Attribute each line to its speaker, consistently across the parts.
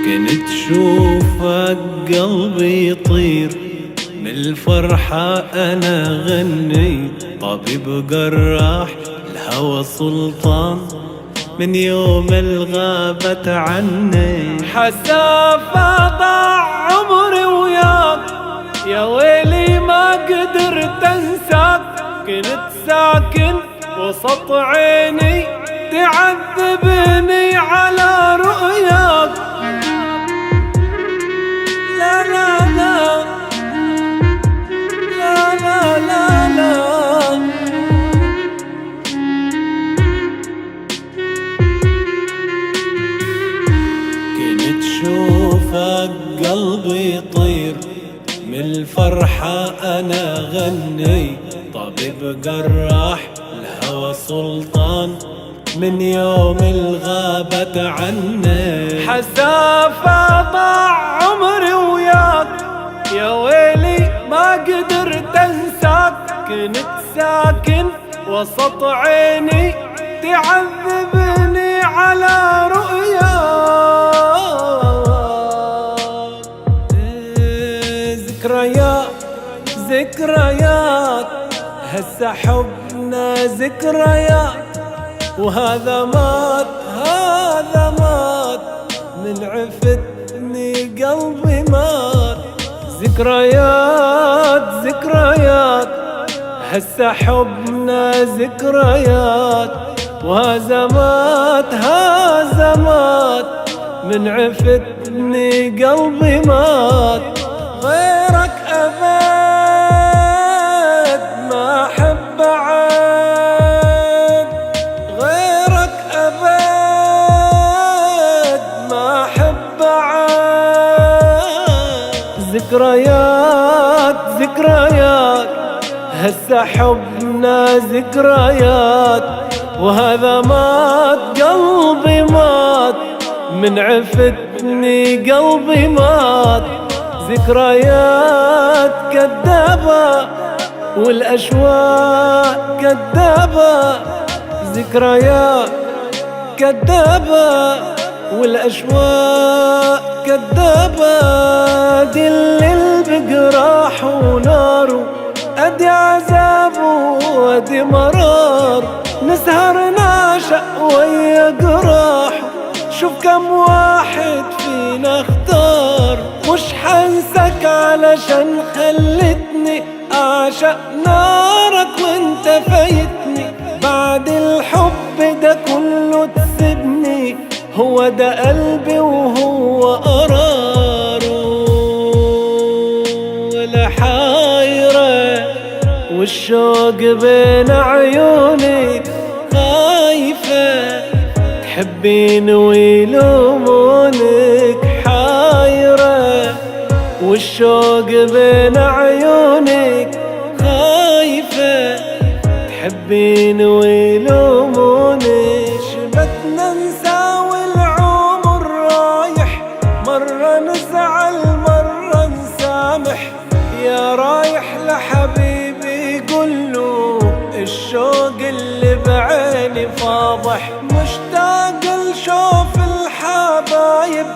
Speaker 1: كنت شوفك قلبي يطير من الفرحة أنا غني، طبيب جراح الهوى سلطان من يوم الغابت عني. حسافة ضاع عمري وياك يا ويلي ما قدرت انساك، كنت ساكن وسط عيني تعذبني على رؤياك. لا لا لا لا لا لا لا كنت شوفك قلبي يطير من الفرحة أنا غني، طبيب جراح الهوى سلطان من يوم الغابت عني. حسافة ضاع عمري وياك يا ويلي ما قدرت انساك، كنت ساكن وسط عيني تعذبني على رؤياك. ذكريات ذكريات هسه حبنا ذكريات، وهذا مات هذا مات من عفتني قلبي مات. ذكريات ذكريات هسه حبنا ذكريات، وهذا مات هذا مات من عفتني قلبي مات. غيرك أبد ما أحب عاد، غيرك أبد ما أحب عاد. ذكريات ذكريات هسه حبنا ذكريات، وهذا مات قلبي مات من عفتني قلبي مات. ذكريات كذابة والأشواق كذابة، ذكريات كذابة والأشواق كذابة. دي الليل بجراح ونار، أدي عذاب وأدي مرار، نسهر نعشق ويا جراح. شوف كم واحد فينا اختار، مش حنسك علشان خلتني أعشق نارك وانت فايتني. بعد الحب ده كله تسيبني، هو ده قلبي وهو قراره. والحايرة والشوق بين عيوني، خايفة تحبين ويلومونك. حايرة والشوق بين عيونك، خايفة تحبين ويلومونك. شبتنا نساوي العمر رايح، مرة نزعل مرة نسامح. يا رايح لحبيبي قوله الشوق اللي بعيني فاضح. مشتاق لشوف الحبايب،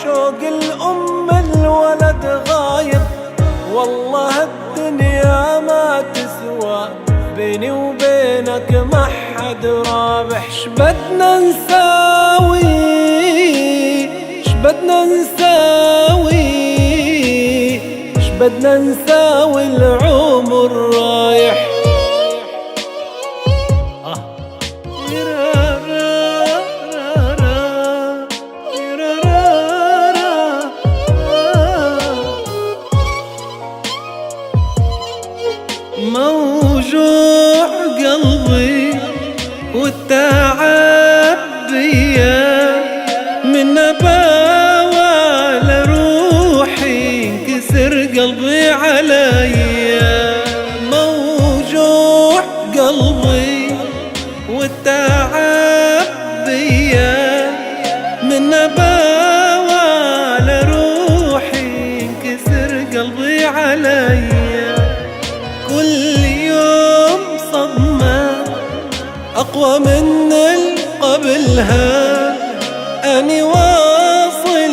Speaker 1: شوق الأم الولد غايب. والله الدنيا ما تسوى، بيني وبينك ما حد رابح. شبدنا نساوي شبدنا نساوي شبدنا نساوي العمر رايح. موجوع قلبي والتعب بيا، من نباوة لروحي انكسر قلبي عليا. موجوع قلبي والتعب بيا، من نباوة لروحي انكسر قلبي عليا. كل يوم صدمة أقوى من قبلها، أني واصل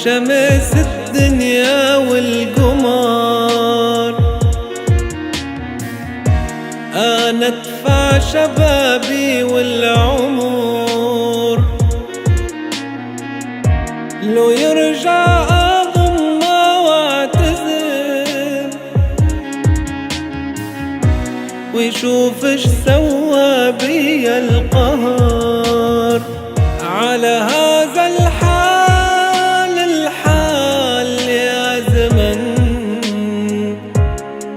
Speaker 1: شمس الدنيا والقمر، أنا أدفع شبابي والعمر، لو يرجع أضمه واعتذر ويشوف ايش سوى بي القهر. على هذا الحال يا زمن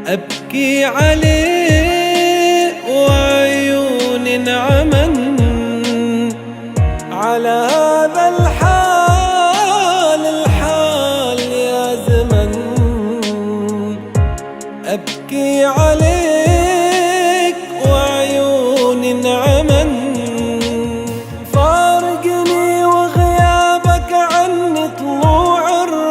Speaker 1: أبكي عليه وعيوني انعمن. على هذا الحال يا زمن أبكي عليك وعيوني انعمن. فارقني وغيابك عني طلوع الروح،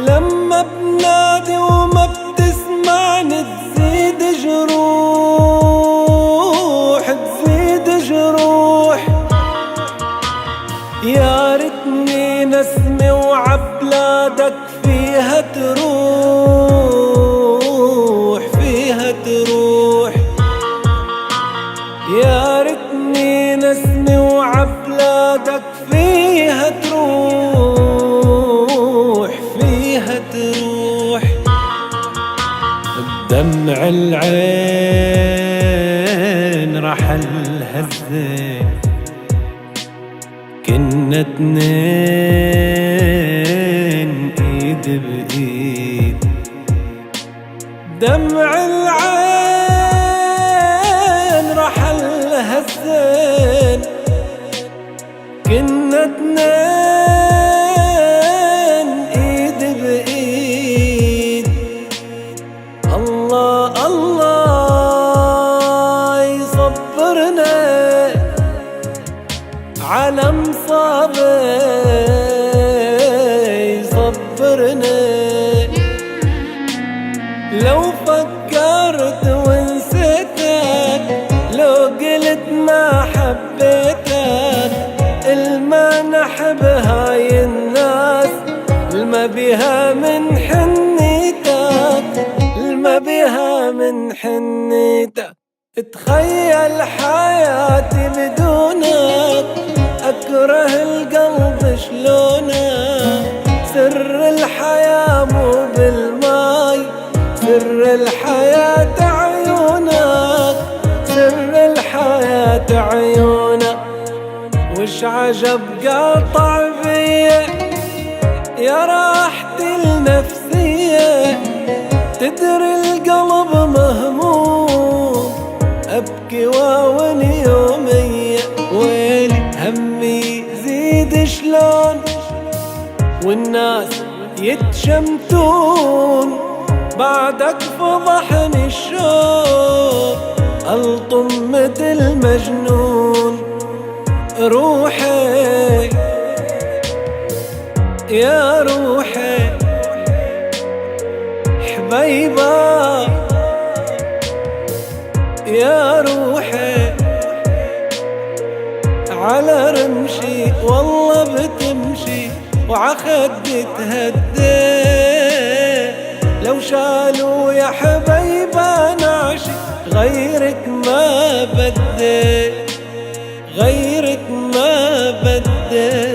Speaker 1: لما بنادي وما بتسمعني تزيد جروح. يا ريتني نسمي وعبلادك فيها تروح. يا ريتني نسمي وعبلادك فيها تروح. بدمع العين رحل هزين، كنا اتنين ايد بايد. دمع العين رحل هزين، كنا اتنين ايد بايد. الله الله يصبرنا على مصابي، يصبرنا. لو فكرت ونسيتك، لو قلت ما حبيتك، الما نحب هاي الناس، الما بها من حنيتك، الما بها من حنيتك. تخيل حياتي بدونك، أكره القلب شلونك. سر الحياة مو بالماي، سر الحياة عيونك، سر الحياة عيونك. وش عجب قاطع بيا يا راحتي النفسية، تدري القلب مهموم أبكي واوني يومية. ويلي همي يزيد شلون والناس يتشمتون، بعدك فضحني الشوق ألطم مثل مجنون. روحي يا روحي حبيبة يا روحي، على رمشي والله بتمشي وعخدي تهدي. لو شالوا يا حبيبة نعشي، غيرك ما بدي، غيرك ما بدي.